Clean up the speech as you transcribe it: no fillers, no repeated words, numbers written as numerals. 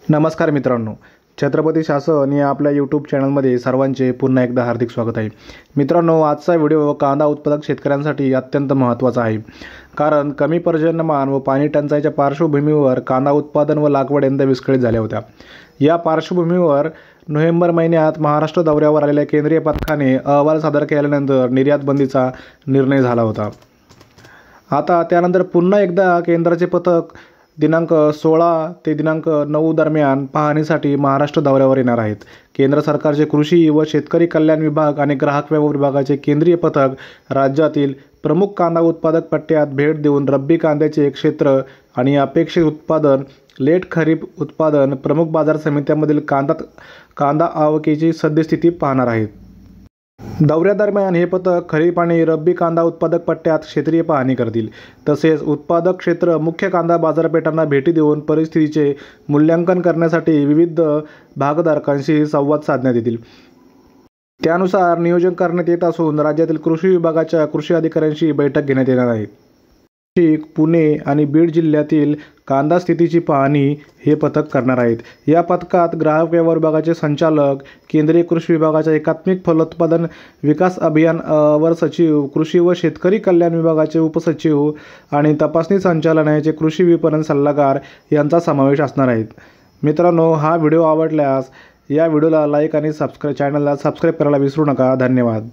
नमस्कार मित्रांनो, छत्रपती शासन या आपल्या यूट्यूब चॅनलमध्ये सर्वांचे पुन्हा एकदा हार्दिक स्वागत आहे। मित्रांनो, आजचा व्हिडिओ कांदा उत्पादक शेतकऱ्यांसाठी अत्यंत महत्त्वाचा आहे, कारण कमी पर्जन्यमान व पाणी टंचाईच्या पार्श्वभूमीवर कांदा उत्पादन व लागवड यंदा विस्कळीत झाल्या होत्या। या पार्श्वभूमीवर नोव्हेंबर महिन्यात महाराष्ट्र दौऱ्यावर आलेल्या केंद्रीय पथकाने अहवाल सादर केल्यानंतर निर्यात बंदीचा निर्णय झाला होता। आता त्यानंतर पुन्हा एकदा केंद्राचे पथक दिनांक 16 ते दिनांक 9 दरम्यान पाहणीसाठी महाराष्ट्र दौऱ्यावर येणार आहेत। केंद्र सरकारचे कृषी व शेतकरी कल्याण विभाग आणि ग्राहक व्यवहार विभागाचे केंद्रीय पथक राज्यातील प्रमुख कांदा उत्पादक पट्ट्यात भेट देऊन रब्बी कांद्याचे क्षेत्र आणि अपेक्षित उत्पादन, लेट खरीप उत्पादन, प्रमुख बाजार समित्यांमधील कांदा आवकेची सद्यस्थिती पाहणार आहेत। दौऱ्यादरम्यान हे पथक खरीप आणि रब्बी कांदा उत्पादक पट्ट्यात क्षेत्रीय पाहणी करतील। तसेच उत्पादक क्षेत्र मुख्य कांदा बाजारपेठांना भेटी देऊन परिस्थितीचे मूल्यांकन करण्यासाठी विविध भागधारकांशी संवाद साधण्यात येतील। त्यानुसार नियोजन करण्यात येत असून राज्यातील कृषी विभागाच्या कृषी अधिकाऱ्यांशी बैठक घेण्यात येणार आहे। नाशिक, पुणे आणि बीड जिल्ह्यातील कांदा स्थितीची पाहणी हे पथक करणार आहेत। या पथकात ग्राहक व्यवहार विभागाचे संचालक, केंद्रीय कृषी विभागाच्या एकात्मिक फलोत्पादन विकास अभियान अवर सचिव, कृषी व शेतकरी कल्याण विभागाचे उपसचिव आणि तपासणी संचालनालयाचे कृषी विपणन सल्लागार यांचा समावेश असणार आहे। मित्रांनो, हा व्हिडिओ आवडल्यास या व्हिडिओला लाईक आणि चॅनलला सबस्क्राईब करायला विसरू नका। धन्यवाद।